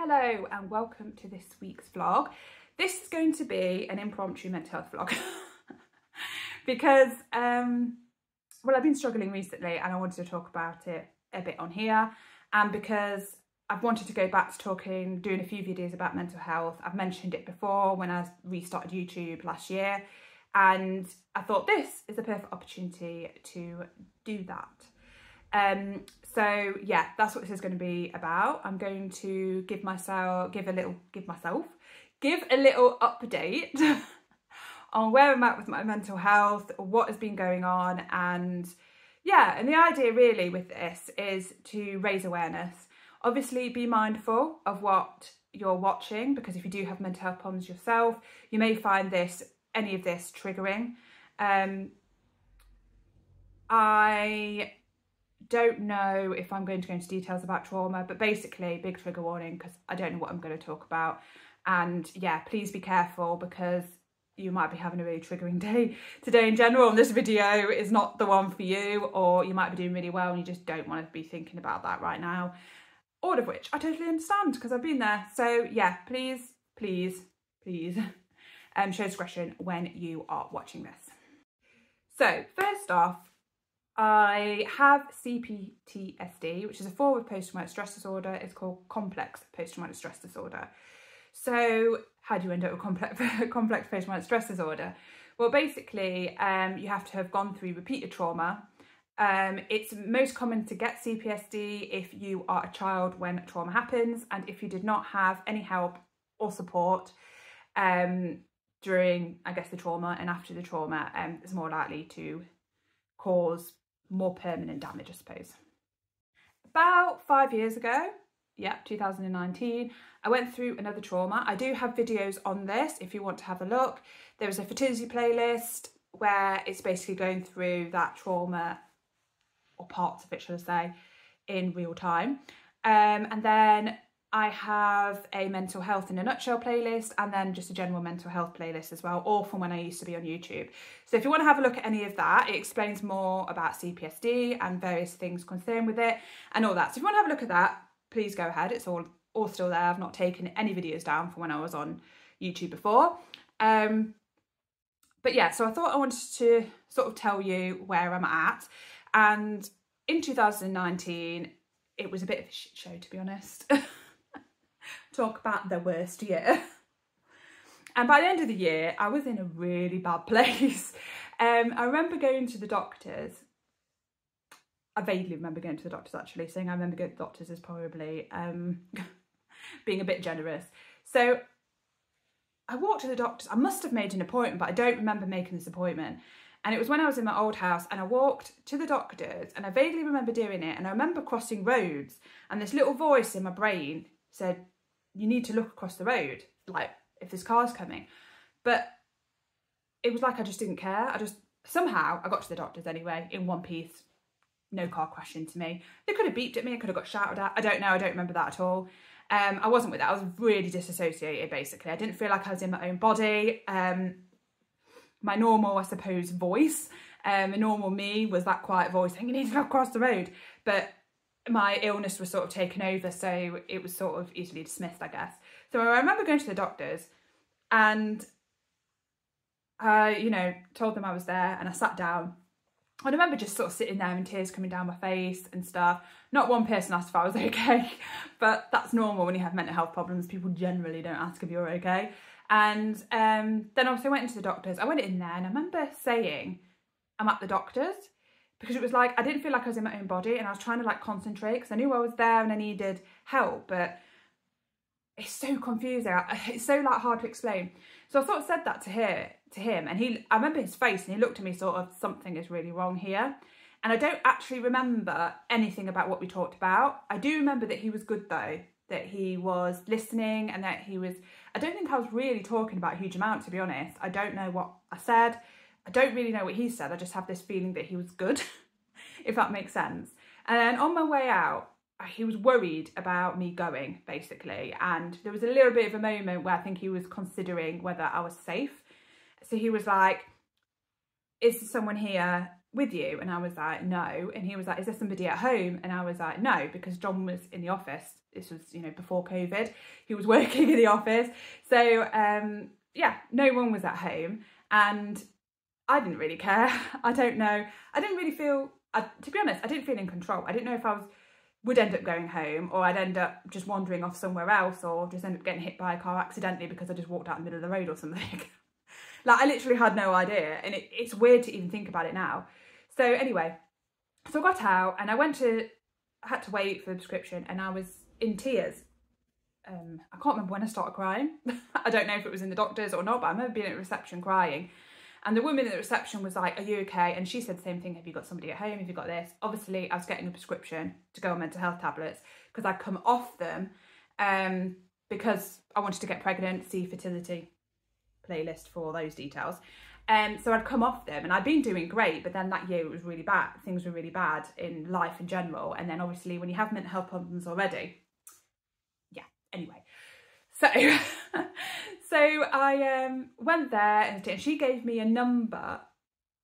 Hello and welcome to this week's vlog. This is going to be an impromptu mental health vlog because, well, I've been struggling recently and I wanted to talk about it a bit on here, and because I've wanted to go back to doing a few videos about mental health. I've mentioned it before when I restarted YouTube last year, and I thought this is a perfect opportunity to do that. So yeah, that's what this is going to be about. I'm going to give a little update on where I'm at with my mental health, what has been going on, and yeah, and the idea really with this is to raise awareness. Obviously be mindful of what you're watching, because if you do have mental health problems yourself, you may find any of this triggering. I don't know if I'm going to go into details about trauma, but basically big trigger warning because I don't know what I'm going to talk about. And yeah, please be careful because you might be having a really triggering day today in general, and this video is not the one for you, or you might be doing really well and you just don't want to be thinking about that right now, all of which I totally understand because I've been there. So yeah, please show discretion when you are watching this. So first off, I have CPTSD, which is a form of post-traumatic stress disorder. It's called complex post-traumatic stress disorder. So how do you end up with complex post-traumatic stress disorder? Well, basically, you have to have gone through repeated trauma. It's most common to get CPTSD if you are a child when trauma happens, and if you did not have any help or support during, I guess, the trauma and after the trauma, it's more likely to cause more permanent damage, I suppose. About 5 years ago, 2019, I went through another trauma. I do have videos on this if you want to have a look. There is a fertility playlist where it's basically going through that trauma, or parts of it, should I say, in real time. And then I have a mental health in a nutshell playlist, and then just a general mental health playlist as well, all from when I used to be on YouTube. So if you want to have a look at any of that, it explains more about CPTSD and various things concerned with it and all that. So if you want to have a look at that, please go ahead. It's all still there. I've not taken any videos down from when I was on YouTube before. But yeah, so I thought I wanted to sort of tell you where I'm at. And in 2019, it was a bit of a shit show, to be honest. Talk about the worst year. And by the end of the year, I was in a really bad place. I remember going to the doctors. I vaguely remember going to the doctors, actually. Saying I remember going to the doctors is probably being a bit generous. So I walked to the doctors. I must have made an appointment, but I don't remember making this appointment. And it was when I was in my old house, and I walked to the doctors, and I vaguely remember doing it. And I remember crossing roads, and this little voice in my brain said, you need to look across the road, like if there's cars coming. But it was like I just didn't care. Somehow I got to the doctors anyway in one piece. No car crashed into me. They could have beeped at me. I could have got shouted at. I don't know. I don't remember that at all. I wasn't with that. I was really disassociated, basically. I didn't feel like I was in my own body. My normal, I suppose, voice, a normal me was that quiet voice saying, you need to look across the road. But my illness was sort of taken over, so it was sort of easily dismissed, I guess. So I remember going to the doctors, and I, told them I was there, and I sat down. And I remember just sort of sitting there and tears coming down my face and stuff. Not one person asked if I was okay, but that's normal when you have mental health problems. People generally don't ask if you're okay. And then obviously I went into the doctors. I went in there and I remember saying, I'm at the doctor's, because it was like, I didn't feel like I was in my own body, and I was trying to like concentrate because I knew I was there and I needed help, but it's so confusing. It's so like hard to explain. So I sort of said that to him, and I remember his face, and he looked at me sort of, something is really wrong here. And I don't actually remember anything about what we talked about. I do remember that he was good though, that he was listening, and that I don't think I was really talking about a huge amount, to be honest. I don't know what I said. I don't really know what he said. I just have this feeling that he was good, if that makes sense. And then on my way out, he was worried about me going, basically. And there was a little bit of a moment where I think he was considering whether I was safe. So he was like, is there someone here with you? And I was like, no. And he was like, is there somebody at home? And I was like, no, because John was in the office. This was, you know, before COVID. He was working in the office. So yeah, no one was at home. And I didn't really care. I don't know. I didn't really feel, to be honest, I didn't feel in control. I didn't know if I would end up going home, or I'd end up just wandering off somewhere else, or just end up getting hit by a car accidentally because I just walked out in the middle of the road or something. Like, I literally had no idea, and it's weird to even think about it now. So anyway, so I got out and I had to wait for the prescription, and I was in tears. I can't remember when I started crying. I don't know if it was in the doctor's or not, but I remember being at reception crying. And the woman at the reception was like, are you okay? And she said the same thing. Have you got somebody at home? Have you got this? Obviously, I was getting a prescription to go on mental health tablets because I'd come off them because I wanted to get pregnant, see fertility playlist for all those details. So I'd come off them and I'd been doing great, but then that year it was really bad. Things were really bad in life in general. And then obviously when you have mental health problems already, yeah, anyway. So, so I went there and she gave me a number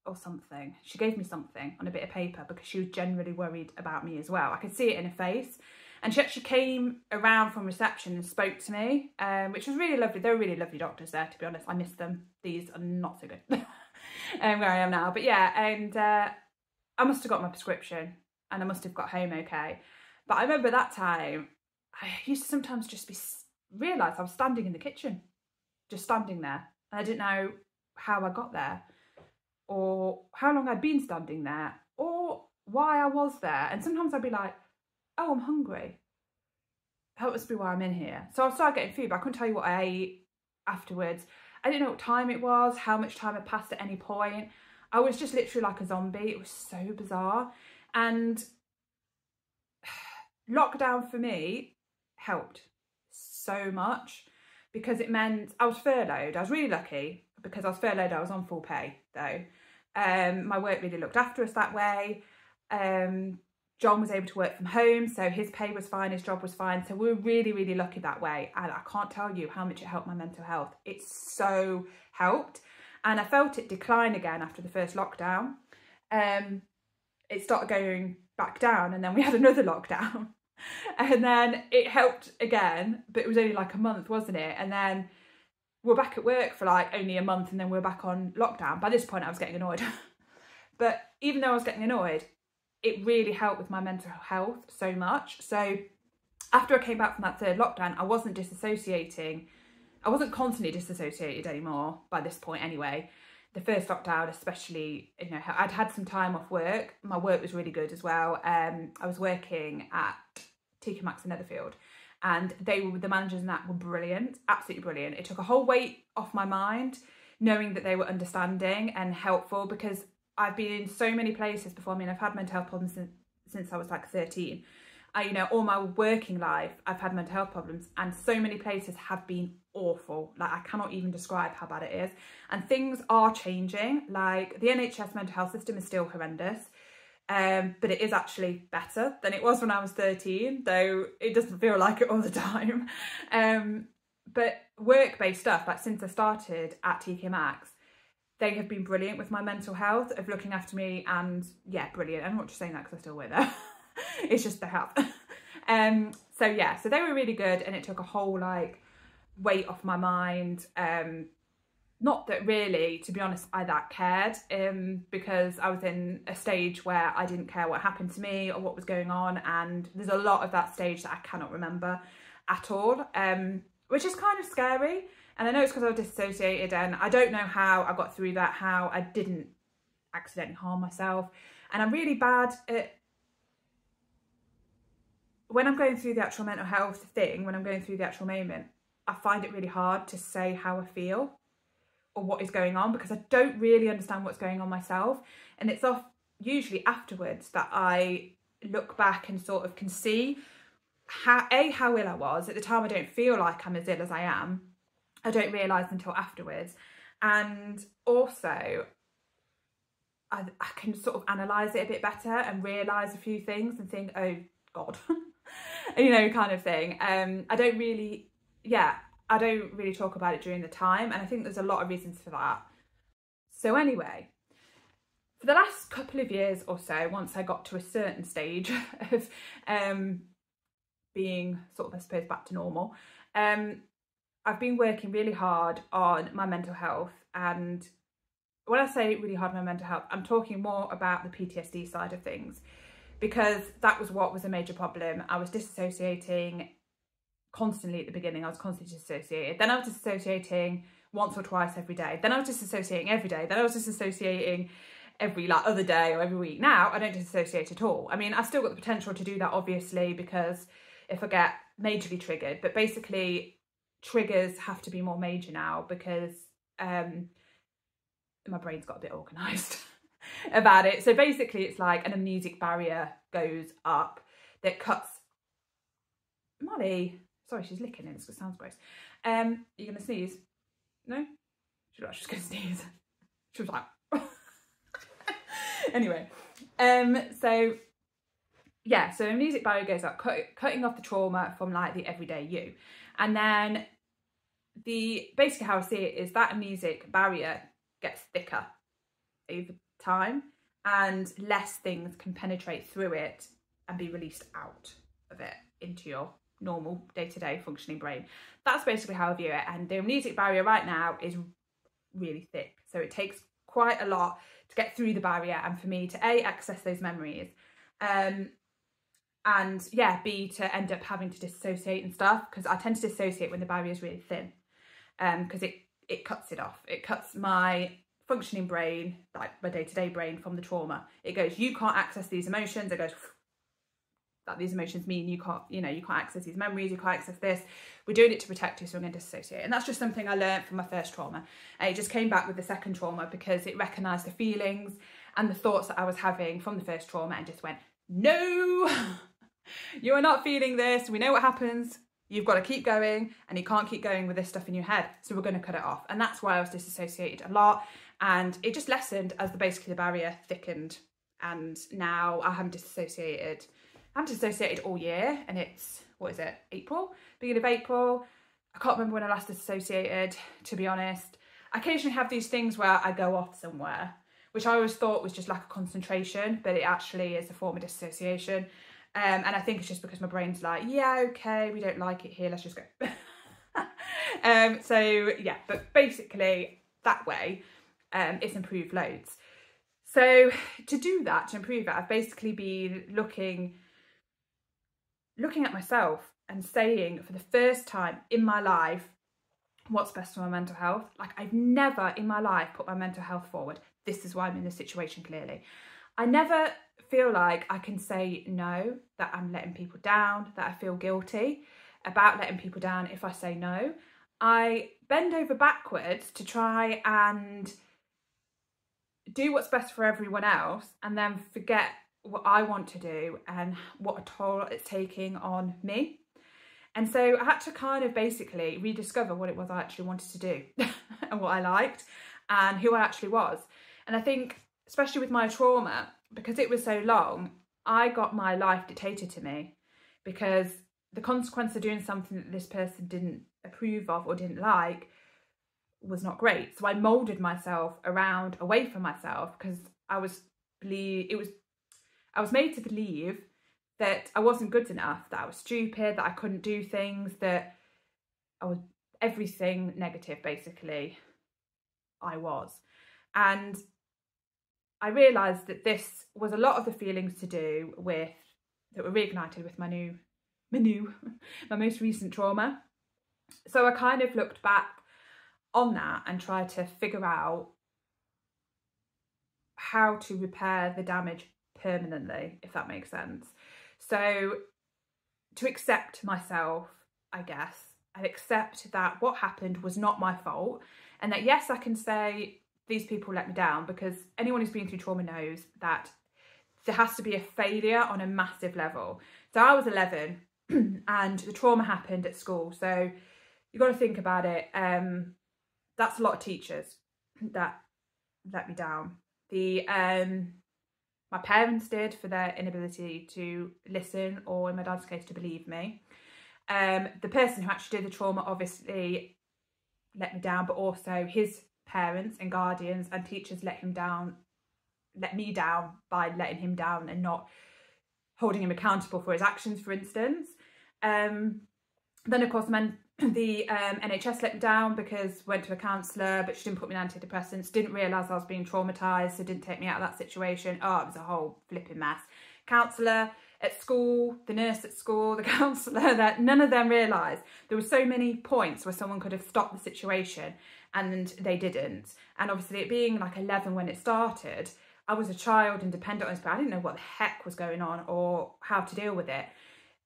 or something. She gave me something on a bit of paper because she was generally worried about me as well. I could see it in her face. And she actually came around from reception and spoke to me, which was really lovely. They were really lovely doctors there, to be honest. I miss them. These are not so good where I am now. But yeah, and I must have got my prescription and I must have got home okay. But I remember that time, I used to sometimes just realise I was standing in the kitchen, just standing there. And I didn't know how I got there or how long I'd been standing there or why I was there. And sometimes I'd be like, oh, I'm hungry. That must be why I'm in here. So I started getting food, but I couldn't tell you what I ate afterwards. I didn't know what time it was, how much time had passed at any point. I was just literally like a zombie. It was so bizarre. And lockdown for me helped so much because it meant I was furloughed. I was really lucky because I was furloughed. I was on full pay though. My work really looked after us that way. John was able to work from home, so his pay was fine, his job was fine. So we were really, really lucky that way. And I can't tell you how much it helped my mental health. It so helped. And I felt it decline again after the first lockdown. It started going back down and then we had another lockdown. And then it helped again, but it was only like a month, wasn't it? And then we're back at work for like only a month and then we're back on lockdown. By this point, I was getting annoyed. But even though I was getting annoyed, it really helped with my mental health so much. So after I came back from that third lockdown, I wasn't disassociating. I wasn't constantly disassociated anymore by this point anyway. The first lockdown especially, you know, I'd had some time off work. My work was really good as well. I was working at TK Maxx in Netherfield and the managers and that were brilliant, absolutely brilliant. It took a whole weight off my mind knowing that they were understanding and helpful because I've been in so many places before. I mean, I've had mental health problems since I was like 13. You know, all my working life, I've had mental health problems and so many places have been awful. Like, I cannot even describe how bad it is. And things are changing. Like, the NHS mental health system is still horrendous, but it is actually better than it was when I was 13, though it doesn't feel like it all the time. But work-based stuff, like since I started at TK Maxx, they have been brilliant with my mental health, of looking after me, and yeah, brilliant. I'm not just saying that because I still work there. It's just the health. So yeah, so they were really good and it took a whole like weight off my mind. Not that really, to be honest, I that cared because I was in a stage where I didn't care what happened to me or what was going on. And there's a lot of that stage that I cannot remember at all, which is kind of scary. And I know it's because I was disassociated and I don't know how I got through that, how I didn't accidentally harm myself. And I'm really bad at, when I'm going through the actual mental health thing, when I'm going through the actual moment, I find it really hard to say how I feel or what is going on because I don't really understand what's going on myself. And it's usually afterwards that I look back and sort of can see how ill I was. At the time, I don't feel like I'm as ill as I am. I don't realise until afterwards. And also, I can sort of analyse it a bit better and realise a few things and think, oh God, you know, kind of thing. I don't really talk about it during the time. And I think there's a lot of reasons for that. So anyway, for the last couple of years or so, once I got to a certain stage of being sort of, I suppose, back to normal, I've been working really hard on my mental health. And when I say really hard on my mental health, I'm talking more about the PTSD side of things, because that was what was a major problem. I was disassociating constantly at the beginning. I was constantly disassociated. Then I was disassociating once or twice every day. Then I was disassociating every day. Then I was disassociating every other day or every week. Now I don't disassociate at all. I mean, I've still got the potential to do that, obviously, because if I get majorly triggered, but basically triggers have to be more major now, because my brain's got a bit organised about it. So basically it's like an amnesic barrier goes up that cuts... Molly, sorry, she's licking it, it sounds gross. You're gonna sneeze? No? She's like, she's gonna sneeze. She was like... Anyway, so yeah, so amnesic barrier goes up, cutting off the trauma from like the everyday you. And then basically how I see it is that amnesic barrier gets thicker over time, and less things can penetrate through it and be released out of it into your normal day-to-day functioning brain. That's basically how I view it. And the amnesic barrier right now is really thick, so it takes quite a lot to get through the barrier and for me to access those memories, and yeah, B, to end up having to dissociate and stuff, because I tend to dissociate when the barrier is really thin, because it cuts it off. It cuts my functioning brain, like my day-to-day brain, from the trauma. It goes, you can't access these emotions. It goes, that these emotions mean you can't, you can't access these memories, you can't access this. We're doing it to protect you, so I'm going to disassociate. And that's just something I learned from my first trauma. And it just came back with the second trauma, because it recognised the feelings and the thoughts that I was having from the first trauma and just went, no, you are not feeling this. We know what happens. You've got to keep going, and you can't keep going with this stuff in your head. So we're going to cut it off. And that's why I was disassociated a lot. And it just lessened as basically the barrier thickened. And now I haven't disassociated. I haven't disassociated all year, and it's, what is it, April? Beginning of April. I can't remember when I last disassociated, to be honest. I occasionally have these things where I go off somewhere, which I always thought was just lack of concentration, but it actually is a form of disassociation. And I think it's just because my brain's like, yeah, okay, we don't like it here, let's just go. So yeah, but basically that way it's improved loads. So to do that, to improve it, I've basically been looking at myself and saying, for the first time in my life, what's best for my mental health. Like, I've never in my life put my mental health forward. This is why I'm in this situation, clearly. I never feel like I can say no, that I'm letting people down, that I feel guilty about letting people down if I say no. I bend over backwards to try and do what's best for everyone else, and then forget what I want to do and what a toll it's taking on me. And so I had to kind of basically rediscover what it was I actually wanted to do and what I liked and who I actually was. And I think, especially with my trauma, because it was so long, I got my life dictated to me, because the consequence of doing something that this person didn't approve of or didn't like was not great. So I moulded myself away from myself, because I was made to believe that I wasn't good enough, that I was stupid, that I couldn't do things, that I was everything negative, basically, I was. And I realised that this was a lot of the feelings to do with, that were reignited with my most recent trauma. So I kind of looked back on that and tried to figure out how to repair the damage permanently, if that makes sense. So to accept myself, I guess, and accept that what happened was not my fault, and that yes, I can say these people let me down, because anyone who's been through trauma knows that there has to be a failure on a massive level. So I was 11 and the trauma happened at school. So you've got to think about it. That's a lot of teachers that let me down. My parents did, for their inability to listen, or in my dad's case, to believe me. The person who actually did the trauma obviously let me down, but also his parents and guardians and teachers let him down let me down by letting him down and not holding him accountable for his actions, for instance. Then of course the NHS let me down because went to a counsellor, but she didn't put me on antidepressants, didn't realise I was being traumatised, so didn't take me out of that situation. Oh, it was a whole flipping mess. Counsellor at school, the nurse at school, the counsellor, that none of them realised there were so many points where someone could have stopped the situation and they didn't. And obviously it being like 11 when it started, I was a child and dependent on this, but I didn't know what the heck was going on or how to deal with it.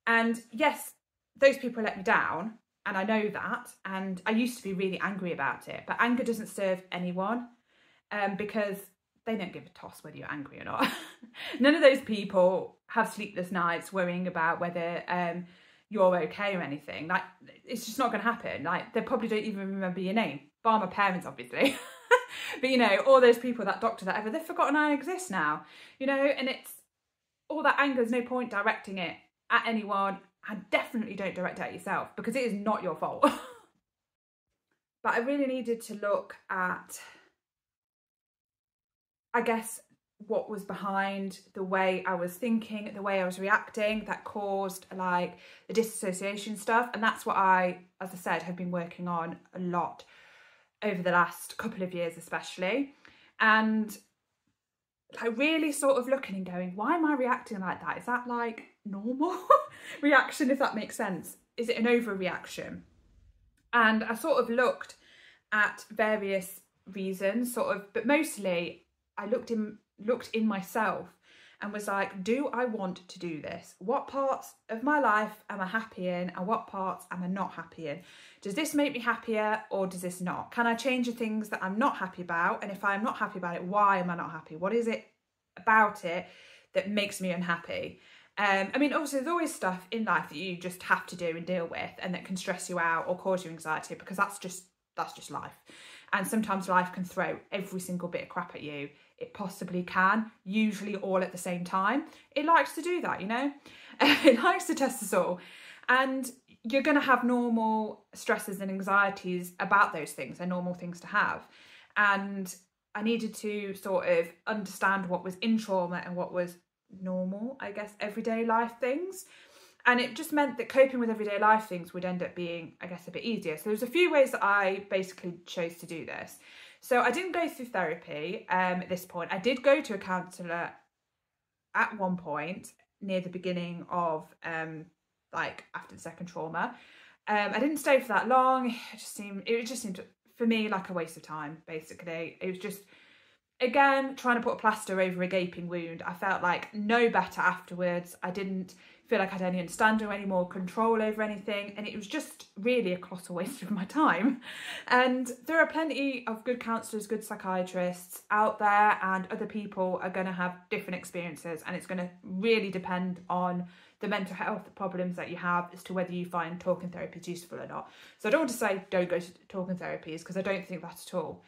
And yes, those people let me down, and I know that, and I used to be really angry about it, but anger doesn't serve anyone, because they don't give a toss whether you're angry or not. None of those people have sleepless nights worrying about whether you're okay or anything. Like, it's just not going to happen. Like, they probably don't even remember your name, bar my parents, obviously. But, you know, all those people, that doctor, that ever, they've forgotten I exist now, you know, and it's all that anger. There's no point directing it at anyone, and definitely don't direct it at yourself, because it is not your fault. But I really needed to look at, I guess, what was behind the way I was thinking, the way I was reacting, that caused like the disassociation stuff. And that's what I, as I said, have been working on a lot over the last couple of years especially. And like really sort of looking and going, why am I reacting like that? Is that like normal reaction, if that makes sense? Is it an overreaction? And I sort of looked at various reasons, sort of, but mostly I looked in myself and was like, do I want to do this? What parts of my life am I happy in, and what parts am I not happy in? Does this make me happier or does this not? Can I change the things that I'm not happy about? And if I'm not happy about it, why am I not happy? What is it about it that makes me unhappy? I mean, obviously there's always stuff in life that you just have to do and deal with, and that can stress you out or cause you anxiety, because that's just life. And sometimes life can throw every single bit of crap at you. It possibly can, usually all at the same time. It likes to do that, you know? It likes to test us all. And you're going to have normal stresses and anxieties about those things. They're normal things to have. And I needed to sort of understand what was in trauma and what was normal, I guess, everyday life things. And it just meant that coping with everyday life things would end up being, I guess, a bit easier. So there's a few ways that I basically chose to do this. So I didn't go through therapy at this point. I did go to a counsellor at one point near the beginning of like after the second trauma. I didn't stay for that long. It just seemed for me like a waste of time, basically. It was just, again, trying to put a plaster over a gaping wound. I felt like no better afterwards. I didn't feel like I had any understanding or any more control over anything, and it was just really a colossal waste of my time. And there are plenty of good counsellors, good psychiatrists out there, and other people are going to have different experiences, and it's going to really depend on the mental health problems that you have as to whether you find talking therapy is useful or not. So I don't want to say don't go to talking therapies, because I don't think that at all.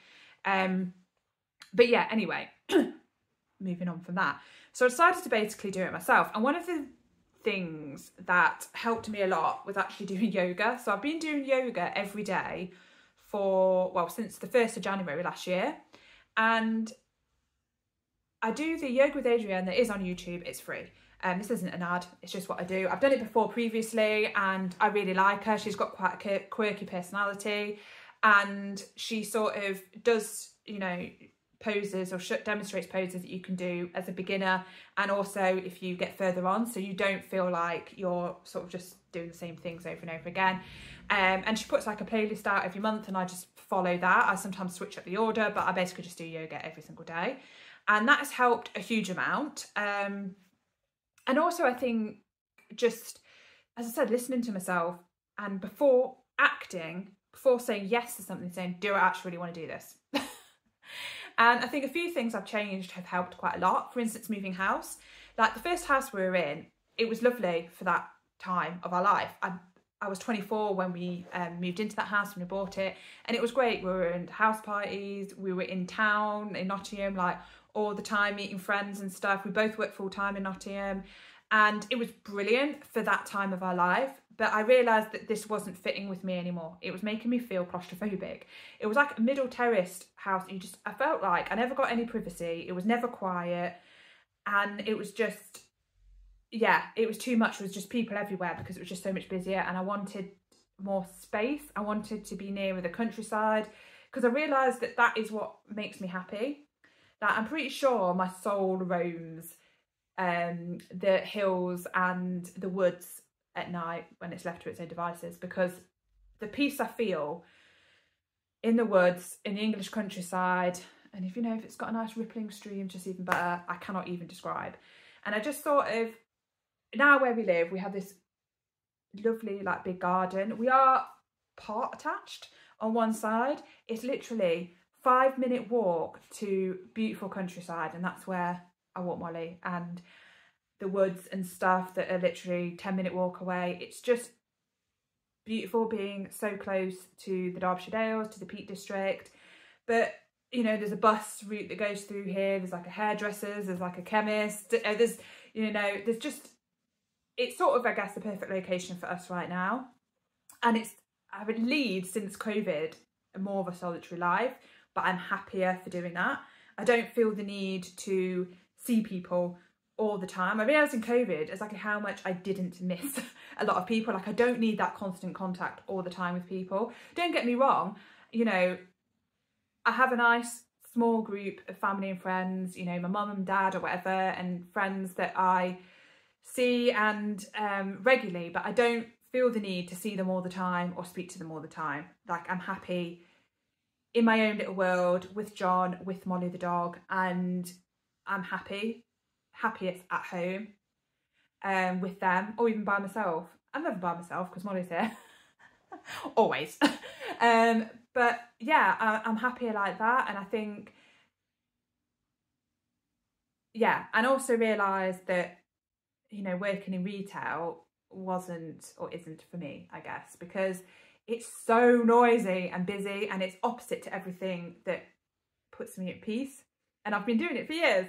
But yeah, anyway, moving on from that. So I decided to basically do it myself. And one of the things that helped me a lot was actually doing yoga. So I've been doing yoga every day since the 1st of January last year. And I do the Yoga with Adrienne that is on YouTube. It's free. This isn't an ad, it's just what I do. I've done it before previously and I really like her. She's got quite a quirky personality, and she sort of does, you know, poses or demonstrates poses that you can do as a beginner, and also if you get further on, so you don't feel like you're sort of just doing the same things over and over again. And she puts like a playlist out every month, and I just follow that. I sometimes switch up the order, but I basically just do yoga every single day, and that has helped a huge amount. And also I think, just as I said, listening to myself, and before acting, before saying yes to something, saying, do I actually really want to do this? And I think a few things I've changed have helped quite a lot. For instance, moving house. Like the first house we were in, it was lovely for that time of our life. I was 24 when we moved into that house, when we bought it, and it was great. We were in house parties, we were in town, in Nottingham, like all the time, meeting friends and stuff. We both worked full time in Nottingham, and it was brilliant for that time of our life. but I realised that this wasn't fitting with me anymore. It was making me feel claustrophobic. It was like a middle terraced house. I felt like I never got any privacy. It was never quiet. And it was just, yeah, it was too much. There was just people everywhere because it was just so much busier, and I wanted more space. I wanted to be nearer the countryside because I realised that that is what makes me happy. That I'm pretty sure my soul roams the hills and the woods at night when it's left to its own devices, because the peace I feel in the woods, in the English countryside, and if it's got a nice rippling stream, just even better, I cannot even describe. And I just sort of, now where we live, we have this lovely like big garden. We are part attached on one side. It's literally 5-minute walk to beautiful countryside, and that's where I walk Molly, and the woods and stuff that are literally 10-minute walk away. It's just beautiful being so close to the Derbyshire Dales, to the Peak District. But there's a bus route that goes through here. There's like a hairdresser's, there's like a chemist. There's there's just, it's sort of, I guess, the perfect location for us right now. And I've been lead since COVID, more of a solitary life, but I'm happier for doing that. I don't feel the need to see people all the time. I realised in COVID exactly how much I didn't miss a lot of people. Like, I don't need that constant contact all the time with people. Don't get me wrong, I have a nice small group of family and friends, my mum and dad or whatever, and friends that I see and regularly, but I don't feel the need to see them all the time or speak to them all the time. Like, I'm happy in my own little world with John, with Molly the dog, and I'm happiest at home with them, or even by myself. I'm never by myself because Molly's here always. But yeah, I'm happier like that. And I think, yeah, and also realised that working in retail wasn't or isn't for me, I guess, because it's so noisy and busy, and it's opposite to everything that puts me at peace. And I've been doing it for years.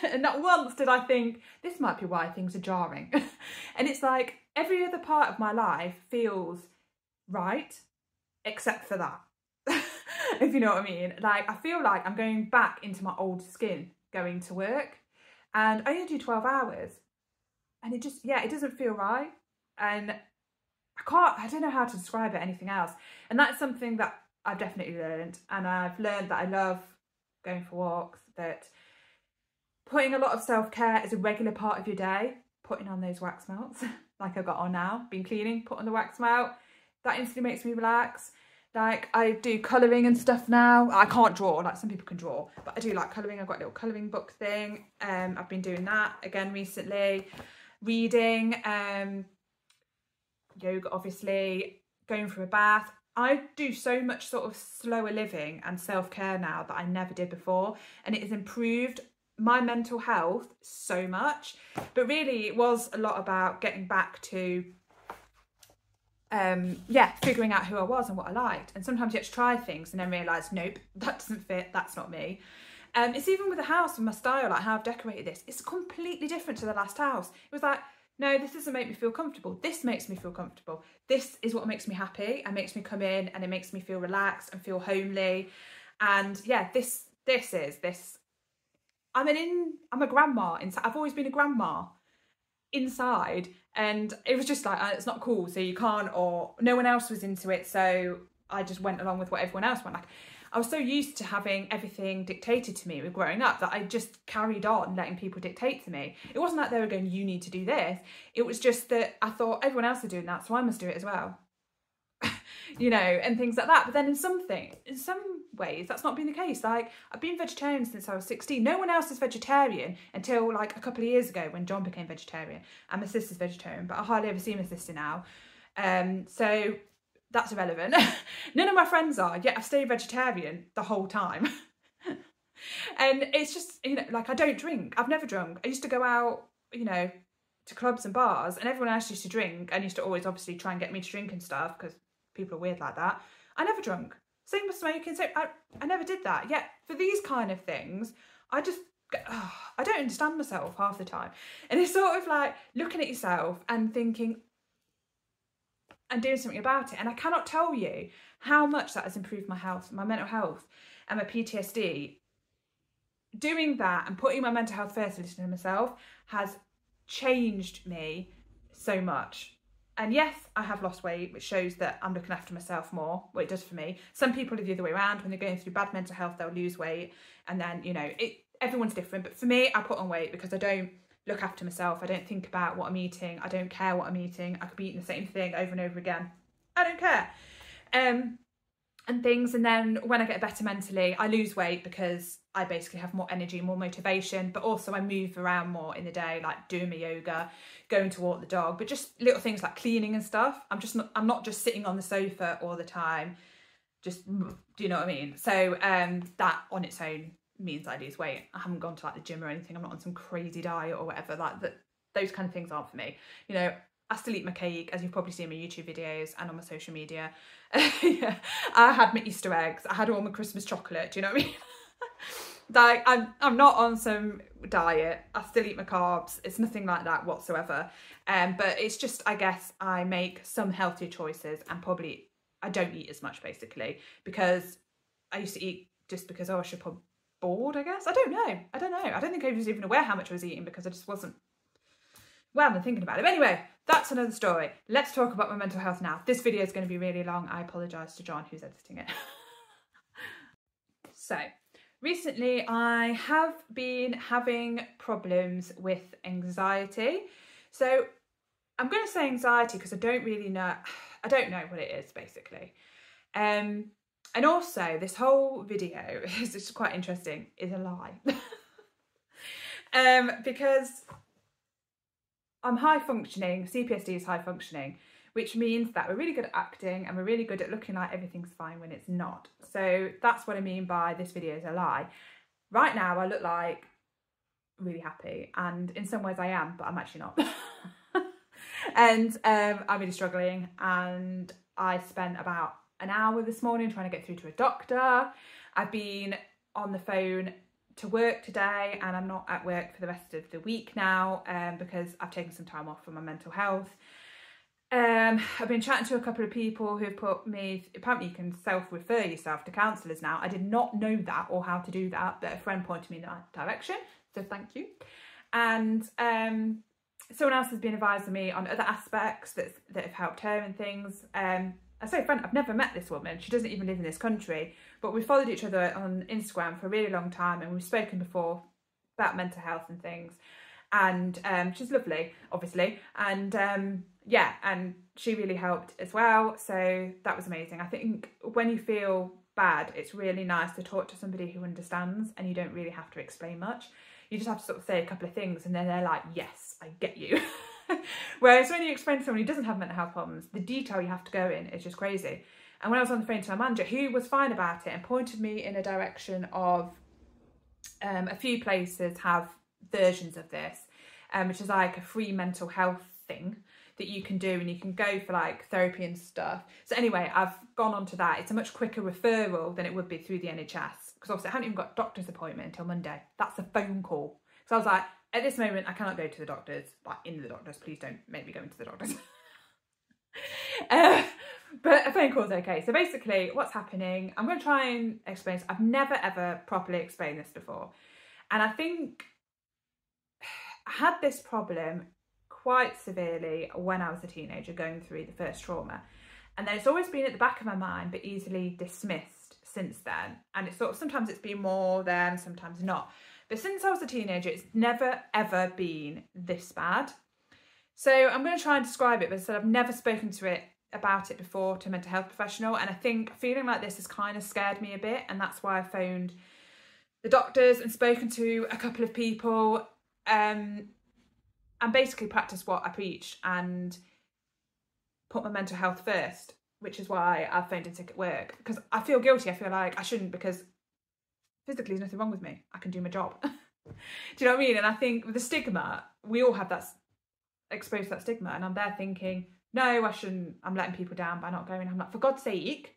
And not once did I think, this might be why things are jarring. And it's like every other part of my life feels right, except for that. If you know what I mean. Like, I feel like I'm going back into my old skin going to work, and I only do 12 hours. And it just, yeah, it doesn't feel right. And I don't know how to describe it anything else. And that's something that I've definitely learned. And I've learned that I love going for walks, that putting a lot of self-care is a regular part of your day, putting on those wax melts, like I've got on now, been cleaning, put on the wax melt, that instantly makes me relax. Like, I do colouring and stuff now. I can't draw, like some people can draw, but I do like colouring. I've got a little colouring book thing. I've been doing that again recently. Reading, yoga, obviously, going for a bath. I do so much sort of slower living and self-care now that I never did before, and it has improved my mental health so much. But really it was a lot about getting back to figuring out who I was and what I liked. And sometimes you have to try things and then realise, nope, that doesn't fit, that's not me. It's even with the house and my style, like how I've decorated this, it's completely different to the last house. It was like, no, this doesn't make me feel comfortable. This makes me feel comfortable. This is what makes me happy and makes me come in, and it makes me feel relaxed and feel homely. And yeah, this is this. I'm a grandma inside. I've always been a grandma inside, and it was just like, it's not cool, so you can't, or no one else was into it, so I just went along with what everyone else went. Like, I was so used to having everything dictated to me with growing up that I just carried on letting people dictate to me. It wasn't like they were going, you need to do this. It was just that I thought everyone else is doing that, so I must do it as well. And things like that. But then in some ways, that's not been the case. Like, I've been vegetarian since I was 16. No one else is vegetarian until like a couple of years ago when John became vegetarian, and my sister's vegetarian, but I hardly ever see my sister now. So that's irrelevant. None of my friends are, yet I've stayed vegetarian the whole time. And it's just, like, I don't drink. I've never drunk. I used to go out, to clubs and bars, and everyone else used to drink and used to always obviously try and get me to drink and stuff because people are weird like that. I never drunk. Same with smoking. So I never did that. Yet for these kind of things, I don't understand myself half the time. And it's sort of like looking at yourself and thinking, and doing something about it. And I cannot tell you how much that has improved my health, my mental health and my PTSD. Doing that and putting my mental health first, listening to myself, has changed me so much. And yes, I have lost weight, which shows that I'm looking after myself more. Well, it does for me. Some people are the other way around. When they're going through bad mental health, they'll lose weight. And then, you know, everyone's different. But for me, I put on weight because I don't look after myself. I don't think about what I'm eating. I don't care what I'm eating. I could be eating the same thing over and over again. I don't care. And things. And then when I get better mentally, I lose weight because I basically have more energy, more motivation, but also I move around more in the day, like doing my yoga, going to walk the dog, but just little things like cleaning and stuff. I'm not just sitting on the sofa all the time. Just, do you know what I mean? So that on its own means I lose weight. I haven't gone to like the gym or anything. I'm not on some crazy diet or whatever. Like that, those kind of things aren't for me. You know, I still eat my cake, as you've probably seen in my YouTube videos and on my social media. Yeah, I had my Easter eggs. I had all my Christmas chocolate. Do you know what I mean? Like I'm not on some diet. I still eat my carbs. It's nothing like that whatsoever. But it's just, I guess I make some healthier choices, and probably I don't eat as much basically because I used to eat just because, oh, I should put bored, I guess. I don't know. I don't think I was even aware how much I was eating because I just wasn't, well, I'm thinking about it. But anyway, that's another story. Let's talk about my mental health now. This video is going to be really long. I apologise to John, who's editing it. So, recently I have been having problems with anxiety. So, I'm going to say anxiety because I don't know what it is, basically. And also, this whole video, is just quite interesting, is a lie. Because I'm high functioning, CPSD is high functioning, which means that we're really good at acting and we're really good at looking like everything's fine when it's not. So that's what I mean by this video is a lie. Right now I look like really happy, and in some ways I am, but I'm actually not. And I'm really struggling, and I spent about an hour this morning trying to get through to a doctor. I've been on the phone to work today, and I'm not at work for the rest of the week now because I've taken some time off for my mental health. I've been chatting to a couple of people who have put me, apparently you can self-refer yourself to counsellors now. I did not know that or how to do that, but a friend pointed me in that direction, so thank you. And someone else has been advising me on other aspects that have helped her and things. I say friend, I've never met this woman. She doesn't even live in this country, but we followed each other on Instagram for a really long time, and we've spoken before about mental health and things. And she's lovely, obviously. And yeah, and she really helped as well. So that was amazing. I think when you feel bad, it's really nice to talk to somebody who understands, and you don't really have to explain much. You just have to sort of say a couple of things, and then they're like, yes, I get you. Whereas when you explain to someone who doesn't have mental health problems, the detail you have to go in is just crazy. And when I was on the phone to my manager, who was fine about it and pointed me in a direction of a few places have versions of this, which is like a free mental health thing that you can do, and you can go for like therapy and stuff. So anyway, I've gone on to that. It's a much quicker referral than it would be through the NHS, because obviously I haven't even got a doctor's appointment until Monday. That's a phone call. So I was like, at this moment, I cannot go to the doctors, like in the doctors. Please don't make me go into the doctors. But a phone call is okay. So basically what's happening, I'm going to try and explain this. I've never ever properly explained this before. And I think I had this problem quite severely when I was a teenager going through the first trauma. And then it's always been at the back of my mind, but easily dismissed since then. And it's sort of, sometimes it's been more than, sometimes not. But since I was a teenager, it's never, ever been this bad. So I'm going to try and describe it, but I said I've never spoken about it before to a mental health professional. And I think feeling like this has kind of scared me a bit. And that's why I phoned the doctors and spoken to a couple of people and basically practiced what I preach and put my mental health first, which is why I phoned in sick at work. Because I feel guilty. I feel like I shouldn't, because physically, there's nothing wrong with me. I can do my job. Do you know what I mean? And I think with the stigma, we all have that, exposed to that stigma. And I'm there thinking, no, I shouldn't. I'm letting people down by not going. I'm like, for God's sake,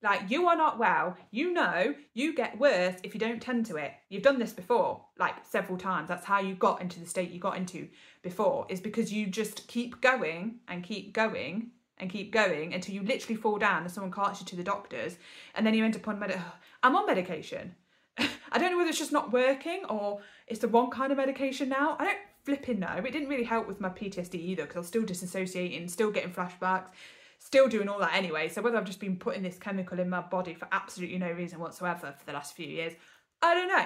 like, you are not well. You know, you get worse if you don't tend to it. You've done this before, like several times. That's how you got into the state you got into before, is because you just keep going and keep going and keep going until you literally fall down and someone carts you to the doctors, and then you end up on I'm on medication. I don't know whether it's just not working or it's the wrong kind of medication now. I don't flipping know. It didn't really help with my PTSD either, because I was still disassociating, still getting flashbacks, still doing all that anyway. So whether I've just been putting this chemical in my body for absolutely no reason whatsoever for the last few years, I don't know.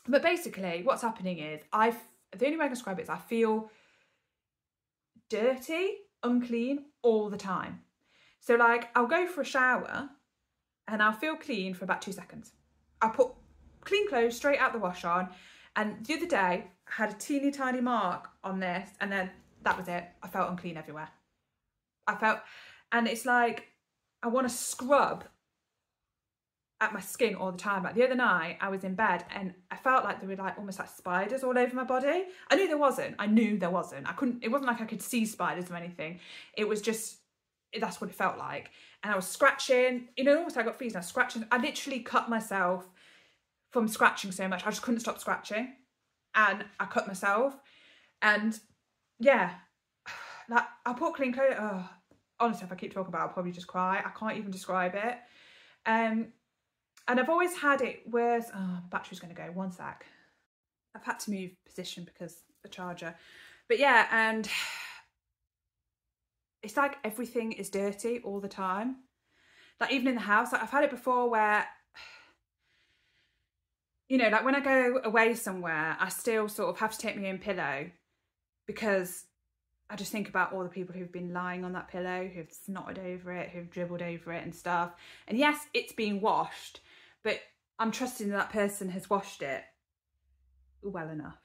But basically what's happening is the only way I can describe it is I feel dirty, unclean all the time. So like I'll go for a shower and I'll feel clean for about 2 seconds. I'll put clean clothes straight out the wash on, and the other day I had a teeny tiny mark on this, and then that was it. I felt unclean everywhere. And it's like I want to scrub at my skin all the time. Like the other night I was in bed and I felt like there were like almost like spiders all over my body. I knew there wasn't. It wasn't like I could see spiders or anything. It was just, that's what it felt like. And I was scratching, almost like I got fleas and I was scratching. I literally cut myself from scratching so much. I just couldn't stop scratching. And I cut myself. And yeah, like I put clean clothes. Oh, honestly, if I keep talking about it, I'll probably just cry. I can't even describe it. And I've always had it worse. Oh, the battery's going to go. 1 sec. I've had to move position because the charger. But yeah, and it's like everything is dirty all the time. Like even in the house, like I've had it before where, like when I go away somewhere, I still sort of have to take my own pillow because I just think about all the people who've been lying on that pillow, who've snotted over it, who've dribbled over it and stuff. And yes, it's being washed, but I'm trusting that person has washed it well enough,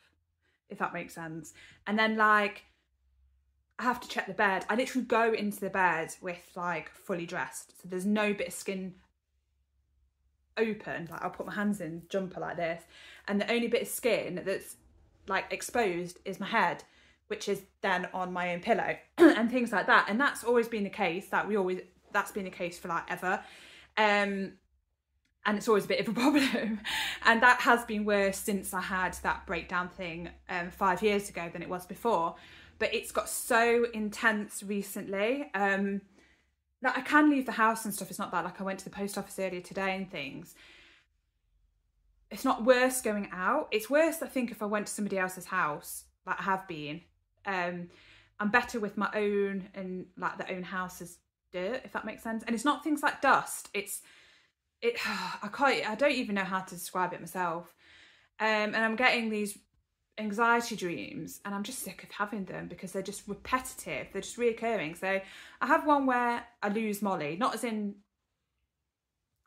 if that makes sense. And then like, I have to check the bed. I literally go into the bed with like fully dressed. So there's no bit of skin open. Like I'll put my hands in jumper like this. And the only bit of skin that's like exposed is my head, which is then on my own pillow and things like that. And that's always been the case. That's been the case for like ever. And it's always a bit of a problem. And that has been worse since I had that breakdown thing 5 years ago than it was before. But it's got so intense recently. That I can leave the house and stuff. It's not that. Like I went to the post office earlier today and things. It's not worse going out. It's worse, I think, if I went to somebody else's house, like I have been. I'm better with my own and like the own house's dirt, if that makes sense. And it's not things like dust. I don't even know how to describe it myself. And I'm getting these anxiety dreams and I'm just sick of having them because they're just repetitive. They're just reoccurring. So I have one where I lose Molly, not as in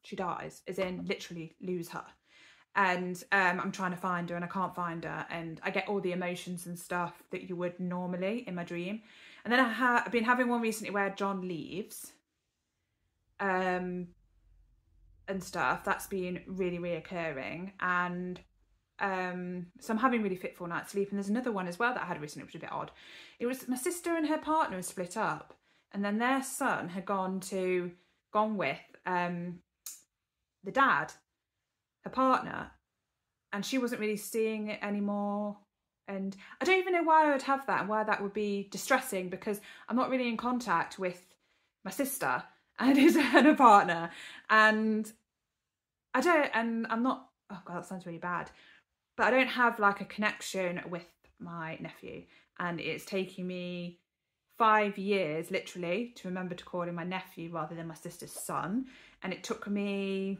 she dies, as in literally lose her. And I'm trying to find her and I can't find her, and I get all the emotions and stuff that you would normally in my dream. And then I've been having one recently where John leaves and stuff. That's been really reoccurring. And so I'm having really fitful night's sleep. And there's another one as well that I had recently, which was a bit odd. It was my sister and her partner had split up, and then their son had gone with the dad, her partner, and she wasn't really seeing it anymore. And I don't even know why I would have that and why that would be distressing, because I'm not really in contact with my sister and her partner, and I'm not, oh God, that sounds really bad, but I don't have like a connection with my nephew. And it's taking me 5 years literally to remember to call him my nephew rather than my sister's son. And it took me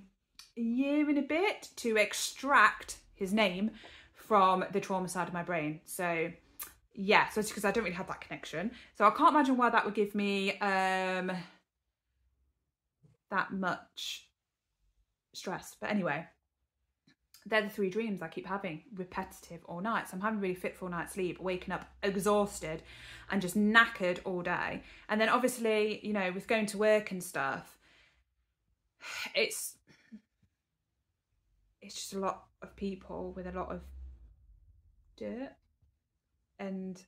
a year and a bit to extract his name from the trauma side of my brain. So yeah, so it's because I don't really have that connection. So I can't imagine why that would give me that much stress. But anyway, they're the 3 dreams I keep having, repetitive all night. So I'm having a really fitful night's sleep, waking up exhausted and just knackered all day. And then obviously, you know, with going to work and stuff, it's just a lot of people with a lot of dirt. And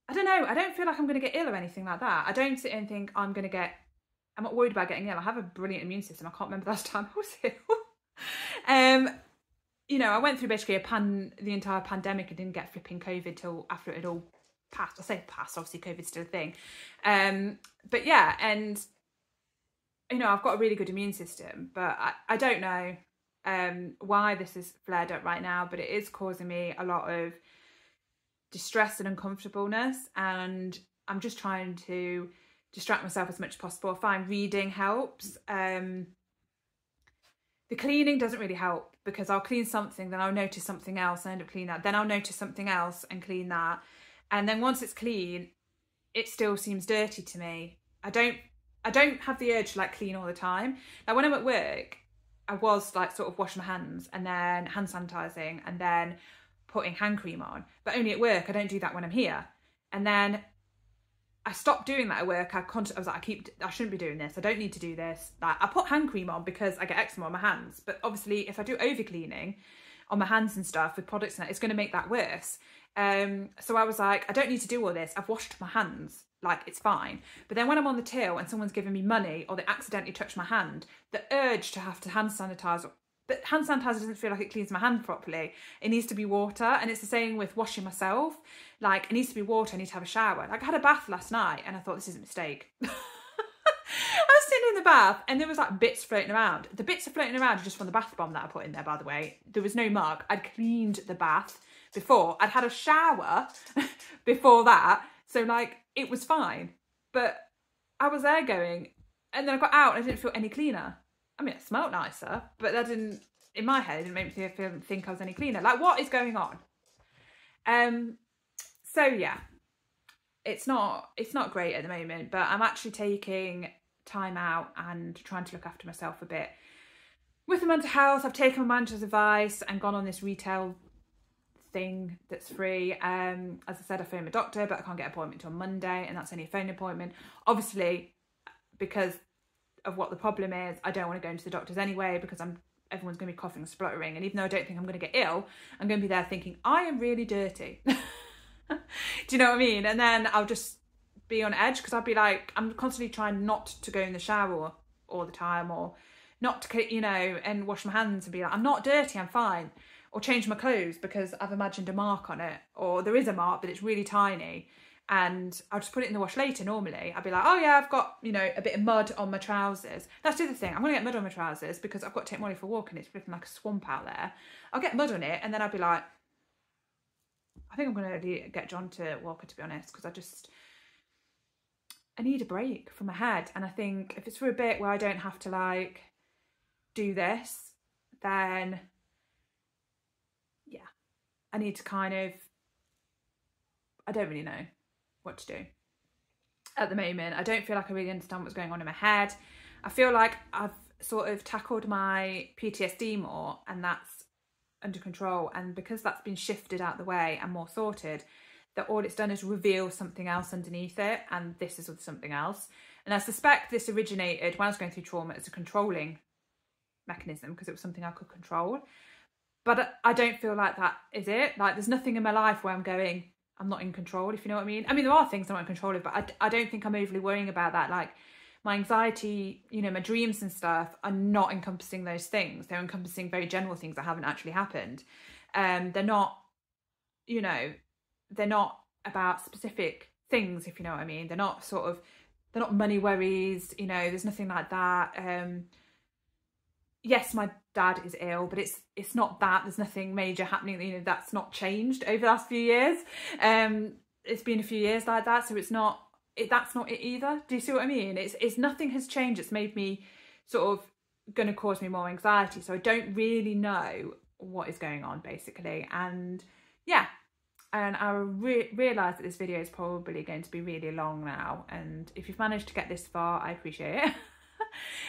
I don't know, I don't feel like I'm going to get ill or anything like that. I don't sit and think I'm not worried about getting ill. I have a brilliant immune system. I can't remember the last time I was ill. You know, I went through basically the entire pandemic and didn't get flipping COVID till after it had all past. I say past, obviously COVID's still a thing. But yeah, and you know, I've got a really good immune system, but I don't know why this is flared up right now, but it is causing me a lot of distress and uncomfortableness, and I'm just trying to distract myself as much as possible. I find reading helps. The cleaning doesn't really help, because I'll clean something, then I'll notice something else and end up cleaning that, then I'll notice something else and clean that, and then once it's clean, it still seems dirty to me. I don't have the urge to like clean all the time. Like when I'm at work, I was like sort of washing my hands and then hand sanitizing and then putting hand cream on, but only at work. I don't do that when I'm here. And then I stopped doing that at work. I was like, I shouldn't be doing this. I don't need to do this. Like I put hand cream on because I get eczema on my hands, but obviously if I do over cleaning on my hands and stuff with products and that, it's going to make that worse. So I was like, I don't need to do all this. I've washed my hands. Like, it's fine. But then when I'm on the till and someone's giving me money or they accidentally touch my hand, the urge to have to hand sanitize, but hand sanitizer doesn't feel like it cleans my hand properly. It needs to be water. And it's the same with washing myself. Like, it needs to be water. I need to have a shower. Like, I had a bath last night and I thought, this is a mistake. I was sitting in the bath and there was like bits floating around. The bits are floating around are just from the bath bomb that I put in there, by the way. There was no mug. I'd cleaned the bath before. I'd had a shower before that. So like, it was fine. But I was there going, and then I got out and I didn't feel any cleaner. I mean, it smelled nicer, but that didn't, in my head, it didn't make me think I was any cleaner. Like, what is going on? So yeah, it's not great at the moment, but I'm actually taking time out and trying to look after myself a bit. With the mental health, I've taken my manager's advice and gone on this retail thing that's free. As I said, I phoned my doctor, but I can't get an appointment till Monday, and that's only a phone appointment. Obviously, because of what the problem is, I don't want to go into the doctors anyway, because everyone's going to be coughing and spluttering, and even though I don't think I'm going to get ill, I'm going to be there thinking I am really dirty. Do you know what I mean? And then I'll just be on edge, because I'll be like, I'm constantly trying not to go in the shower all the time, or not to, you know, and wash my hands and be like, I'm not dirty, I'm fine. Or change my clothes because I've imagined a mark on it, or there is a mark but it's really tiny, and I'll just put it in the wash later. Normally I'll be like, oh yeah, I've got, you know, a bit of mud on my trousers. That's the other thing, I'm gonna get mud on my trousers because I've got to take Molly for a walk and it's looking like a swamp out there. I'll get mud on it and then I'll be like, I think I'm gonna get John to walk her, to be honest, because I need a break from my head. And I think if it's for a bit where I don't have to like do this, then yeah, I need to kind of, I don't really know what to do at the moment. I don't feel like I really understand what's going on in my head. I feel like I've sort of tackled my PTSD more, and that's under control. And because that's been shifted out the way and more sorted, that all it's done is reveal something else underneath it, and this is something else. And I suspect this originated when I was going through trauma as a controlling mechanism, because it was something I could control. But I don't feel like that is it. Like, there's nothing in my life where I'm going, I'm not in control, if you know what I mean. I mean, there are things I'm not in control of, but I don't think I'm overly worrying about that. Like, my anxiety, you know, my dreams and stuff are not encompassing those things. They're encompassing very general things that haven't actually happened. They're not, you know, they're not about specific things, if you know what I mean. They're not money worries, you know, there's nothing like that. Yes, my dad is ill, but it's not that. There's nothing major happening, you know, that's not changed over the last few years. It's been a few years like that, so that's not it either. Do you see what I mean? It's nothing has changed. It's made me sort of going to cause me more anxiety. So I don't really know what is going on, basically. And yeah, and I realise that this video is probably going to be really long now. And if you've managed to get this far, I appreciate it.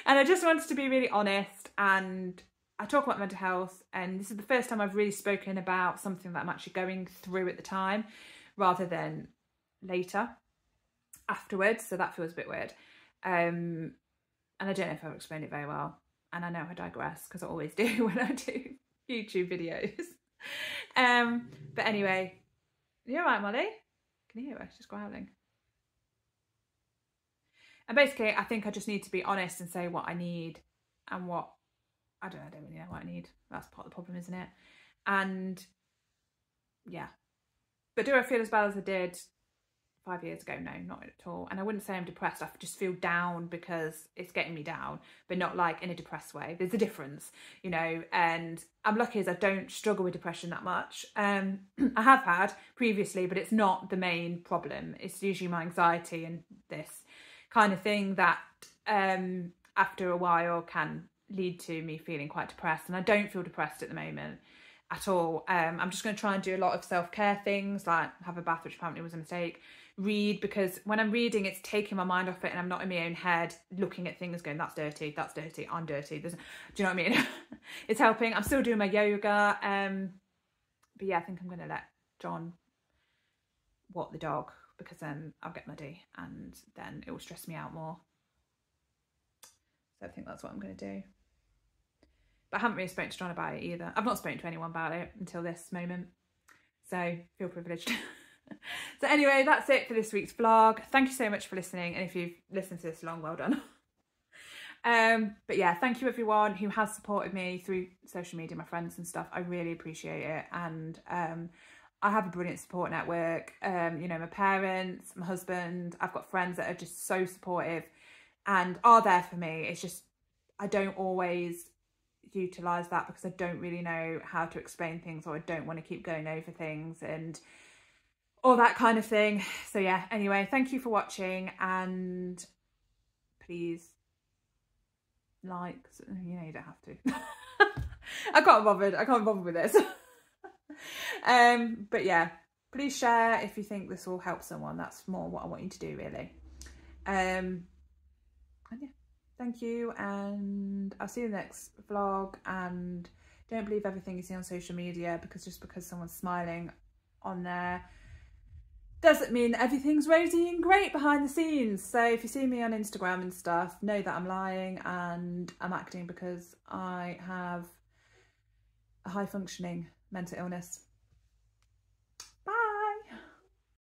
And I just wanted to be really honest, and I talk about mental health, and this is the first time I've really spoken about something that I'm actually going through at the time, rather than later, afterwards. So that feels a bit weird. And I don't know if I've explained it very well, and I know I digress because I always do when I do YouTube videos. But anyway, you all right, Molly? Can you hear her? She's growling. And basically, I think I just need to be honest and say what I need and what I don't really know what I need. That's part of the problem, isn't it? And yeah. But do I feel as bad as I did 5 years ago, no, not at all. And I wouldn't say I'm depressed. I just feel down because it's getting me down, but not like in a depressed way. There's a difference, you know, and I'm lucky as I don't struggle with depression that much. I have had previously, but it's not the main problem. It's usually my anxiety and this kind of thing that after a while can lead to me feeling quite depressed. And I don't feel depressed at the moment at all. I'm just going to try and do a lot of self-care things, like have a bath, which apparently was a mistake, read, because when I'm reading it's taking my mind off it and I'm not in my own head looking at things going, that's dirty, I'm dirty. Do you know what I mean? It's helping. I'm still doing my yoga, but yeah, I think I'm going to let John walk the dog, because then I'll get muddy and then it will stress me out more. So I think that's what I'm going to do. But I haven't really spoken to John about it either. I've not spoken to anyone about it until this moment, so I feel privileged. So anyway, that's it for this week's vlog. Thank you so much for listening, and if you've listened to this long, well done. But yeah, thank you everyone who has supported me through social media, my friends and stuff. I really appreciate it, and I have a brilliant support network. You know, my parents, my husband, I've got friends that are just so supportive and are there for me. It's just I don't always utilise that because I don't really know how to explain things, or I don't want to keep going over things and all that kind of thing. So yeah, anyway, thank you for watching, and please like, you know, you don't have to. I can't bother with this. But yeah, please share if you think this will help someone. That's more what I want you to do, really. And yeah, thank you, and I'll see you in the next vlog. And don't believe everything you see on social media, because just because someone's smiling on there doesn't mean that everything's rosy and great behind the scenes. So if you see me on Instagram and stuff, know that I'm lying and I'm acting because I have a high functioning mental illness.